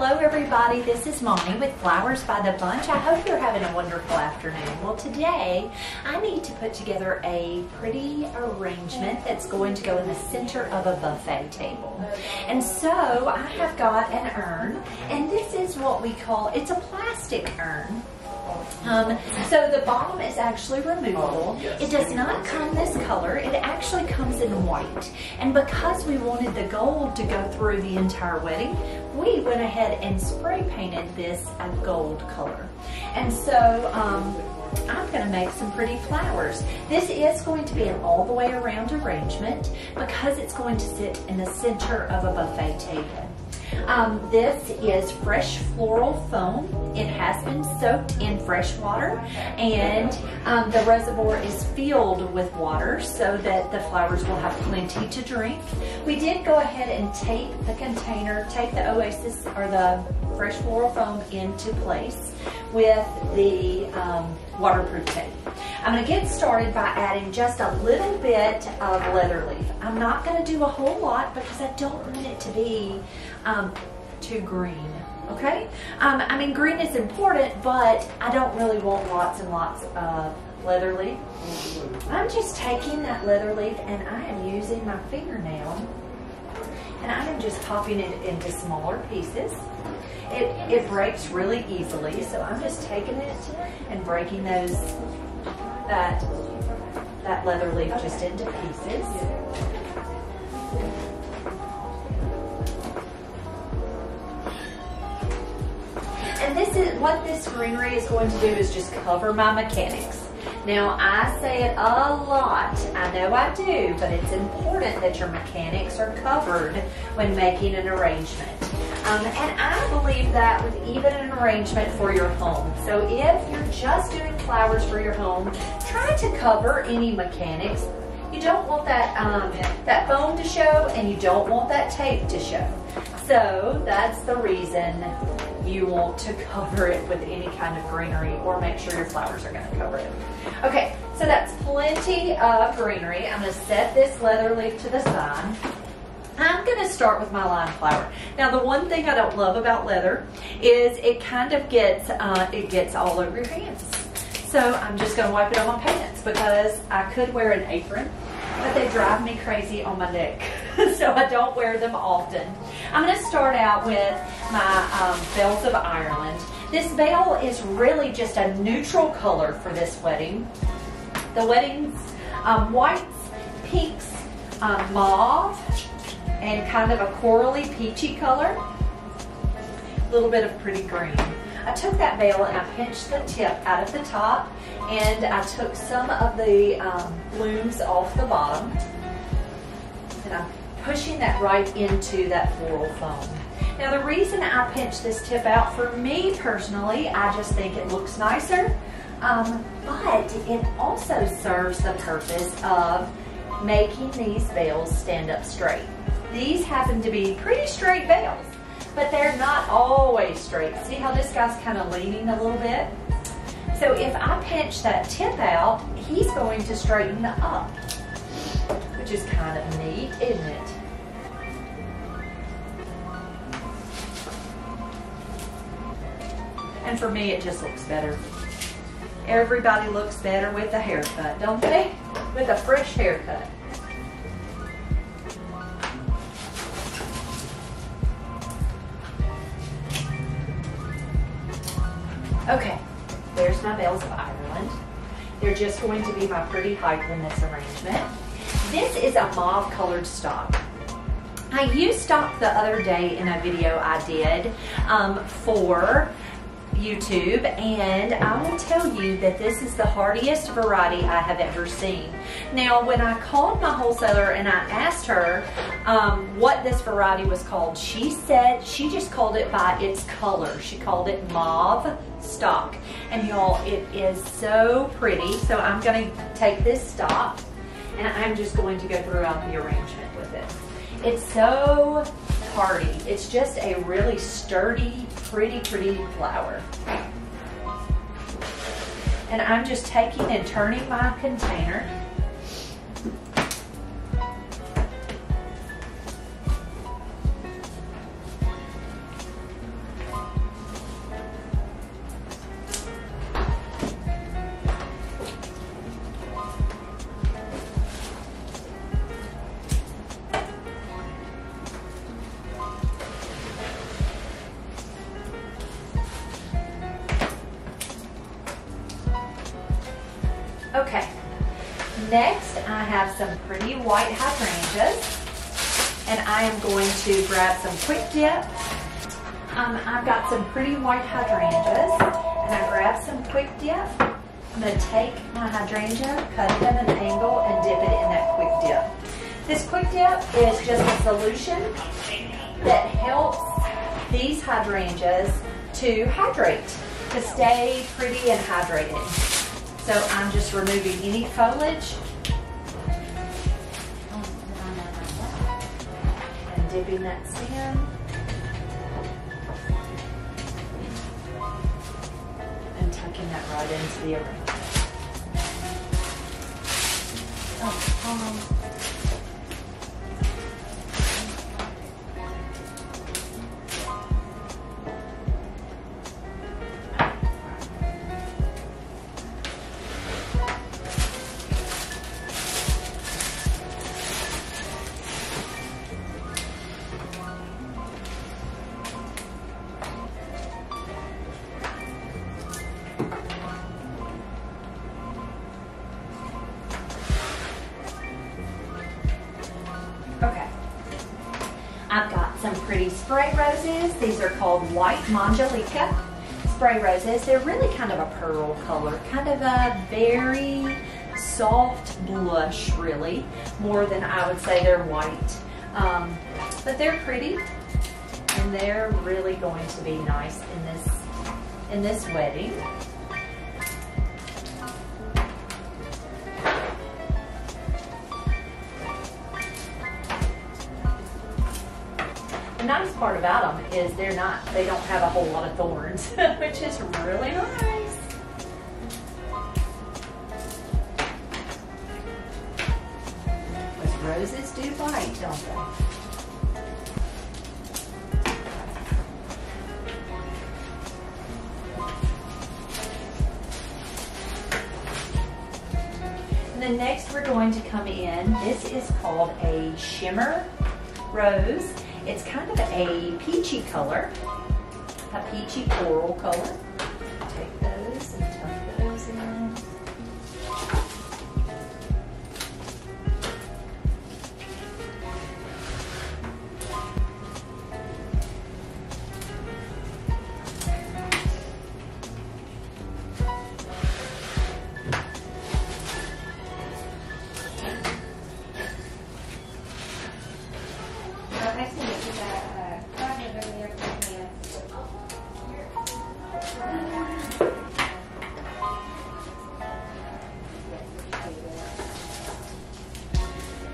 Hello everybody, this is Mommy with Flowers by the Bunch. I hope you're having a wonderful afternoon. Well, today I need to put together a pretty arrangement that's going to go in the center of a buffet table. And so I have got an urn, and this is what we call, it's a plastic urn. So the bottom is actually removable. It does not come this color. It actually comes in white. And because we wanted the gold to go through the entire wedding, we went ahead and spray painted this a gold color. And so I'm going to make some pretty flowers. This is going to be an all the way around arrangement because it's going to sit in the center of a buffet table. This is fresh floral foam. It has been soaked in fresh water, and the reservoir is filled with water so that the flowers will have plenty to drink. We did go ahead and tape the container, tape the oasis or the fresh floral foam into place with the waterproof tape. I'm going to get started by adding just a little bit of leather leaf. I'm not going to do a whole lot because I don't want it to be too green, okay? I mean, green is important, but I don't really want lots and lots of leather leaf. I'm just taking that leather leaf and I am using my fingernail and I am just popping it into smaller pieces. It breaks really easily, so I'm just taking it and breaking that leather leaf just into pieces. And this is what this greenery is going to do, is just cover my mechanics. Now, I say it a lot, I know I do, but it's important that your mechanics are covered when making an arrangement. And I believe that with even an arrangement for your home. So if you're just doing flowers for your home, try to cover any mechanics. You don't want that foam to show, and you don't want that tape to show. So that's the reason you want to cover it with any kind of greenery, or make sure your flowers are going to cover it. Okay, so that's plenty of greenery. I'm going to set this leather leaf to the side. I'm going to start with my lime flower. Now, the one thing I don't love about leather is it kind of gets all over your hands. So I'm just going to wipe it on my pants because I could wear an apron, but they drive me crazy on my neck, so I don't wear them often. I'm going to start out with my Bells of Ireland. This veil is really just a neutral color for this wedding. The wedding's whites, pinks, mauve, and kind of a corally peachy color. A little bit of pretty green. I took that veil and I pinched the tip out of the top, and I took some of the blooms off the bottom, and I'm pushing that right into that floral foam. Now, the reason I pinched this tip out, for me personally, I just think it looks nicer, but it also serves the purpose of making these veils stand up straight. These happen to be pretty straight veils, but they're not always straight. See how this guy's kind of leaning a little bit? So if I pinch that tip out, he's going to straighten up, which is kind of neat, isn't it? And for me, it just looks better. Everybody looks better with a haircut, don't they? With a fresh haircut. Okay, there's my Bells of Ireland. They're just going to be my pretty height in this arrangement. This is a mauve colored stock. I used stock the other day in a video I did for YouTube, and I will tell you that this is the hardiest variety I have ever seen. Now, when I called my wholesaler and I asked her what this variety was called, she said she just called it by its color. She called it mauve stock. And y'all, it is so pretty. So I'm going to take this stock and I'm just going to go throughout the arrangement with it. It's so hardy. It's just a really sturdy, pretty flower. And I'm just taking and turning my container. Next, I have some pretty white hydrangeas, and I am going to grab some quick dip. I've got some pretty white hydrangeas, and I grab some quick dip. I'm going to take my hydrangea, cut it at an angle, and dip it in that quick dip. This quick dip is just a solution that helps these hydrangeas to hydrate, to stay pretty and hydrated. So I'm just removing any foliage and dipping that stem and tucking that right into the arrangement. Okay, I've got some pretty spray roses. These are called white Manjalica spray roses. They're really kind of a pearl color, kind of a very soft blush, really, more than I would say they're white. But they're pretty, and they're really going to be nice in this wedding. The nice part about them is they don't have a whole lot of thorns, which is really nice. Because roses do bite, don't they? And then next we're going to come in, this is called a Shimmer Rose. It's kind of a peachy color, a peachy coral color. Take those and tuck those in.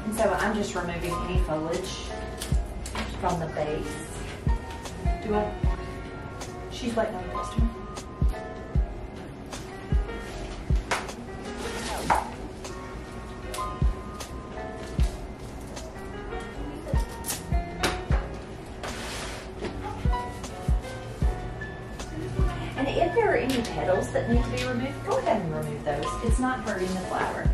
And so I'm just removing any foliage from the base. She's waiting on the customer. And if there are any petals that need to be removed, go ahead and remove those. It's not hurting the flower.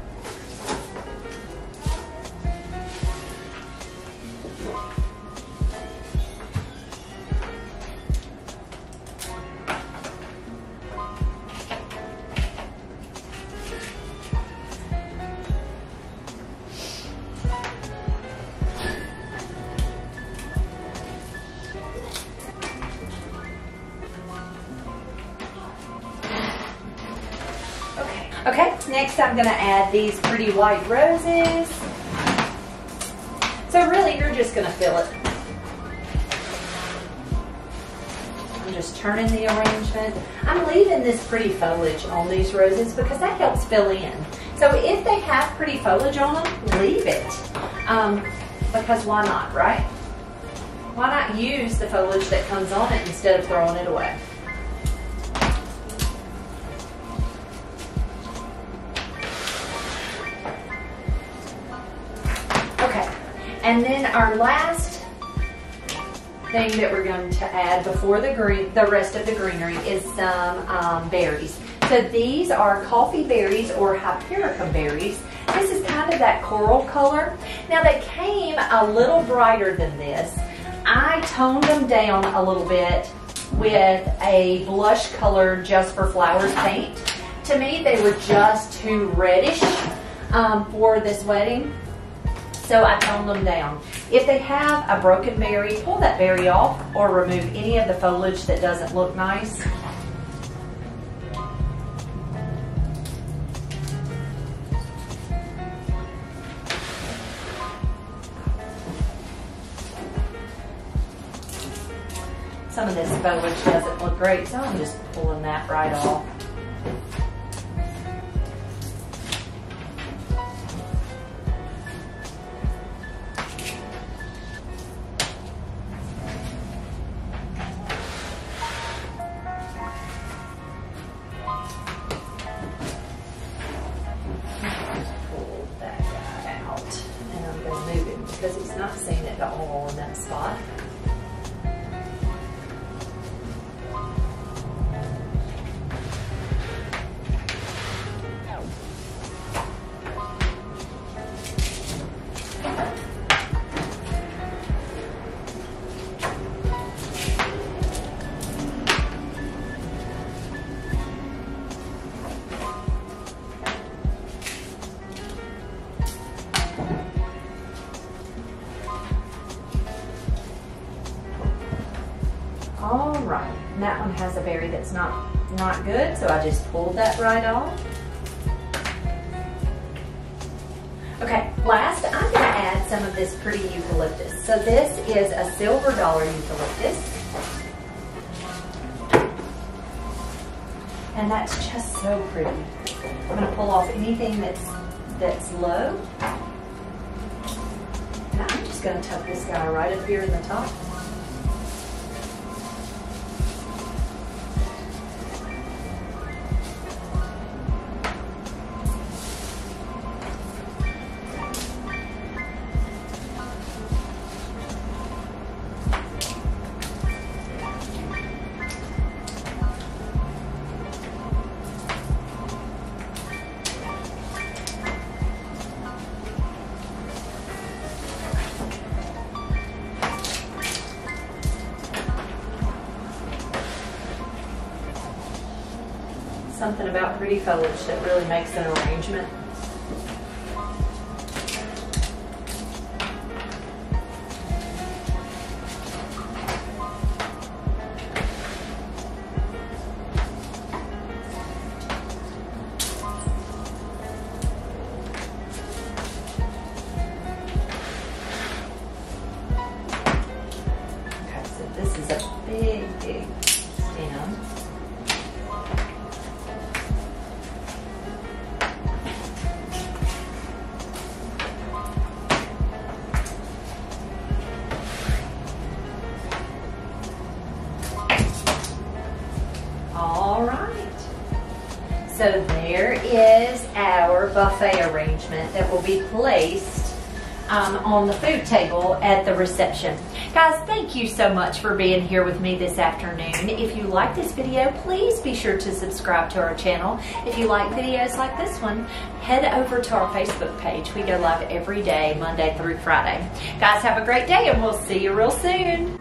Okay, next I'm going to add these pretty white roses. So really you're just going to fill it. I'm just turning the arrangement. I'm leaving this pretty foliage on these roses because that helps fill in. So if they have pretty foliage on them, leave it. Because why not, right? Why not use the foliage that comes on it instead of throwing it away? Okay, and then our last thing that we're going to add before the rest of the greenery is some berries. So these are coffee berries or hypericum berries. This is kind of that coral color. Now they came a little brighter than this. I toned them down a little bit with a blush color Just for Flowers paint. To me, they were just too reddish for this wedding. So I toned them down. If they have a broken berry, pull that berry off or remove any of the foliage that doesn't look nice. Some of this foliage doesn't look great, so I'm just pulling that right off. Pull that guy out, and I'm going to move him because he's not seeing it all in that spot. All right, and that one has a berry that's not good, so I just pulled that right off. Okay, last I'm going to add some of this pretty eucalyptus. So this is a silver dollar eucalyptus. And that's just so pretty. I'm going to pull off anything that's low. And I'm just going to tuck this guy right up here in the top. Something about pretty foliage that really makes an arrangement. Okay, so this is a big stem. All right, so there is our buffet arrangement that will be placed on the food table at the reception. Guys, thank you so much for being here with me this afternoon. If you like this video, please be sure to subscribe to our channel. If you like videos like this one, head over to our Facebook page. We go live every day, Monday through Friday. Guys, have a great day, and we'll see you real soon.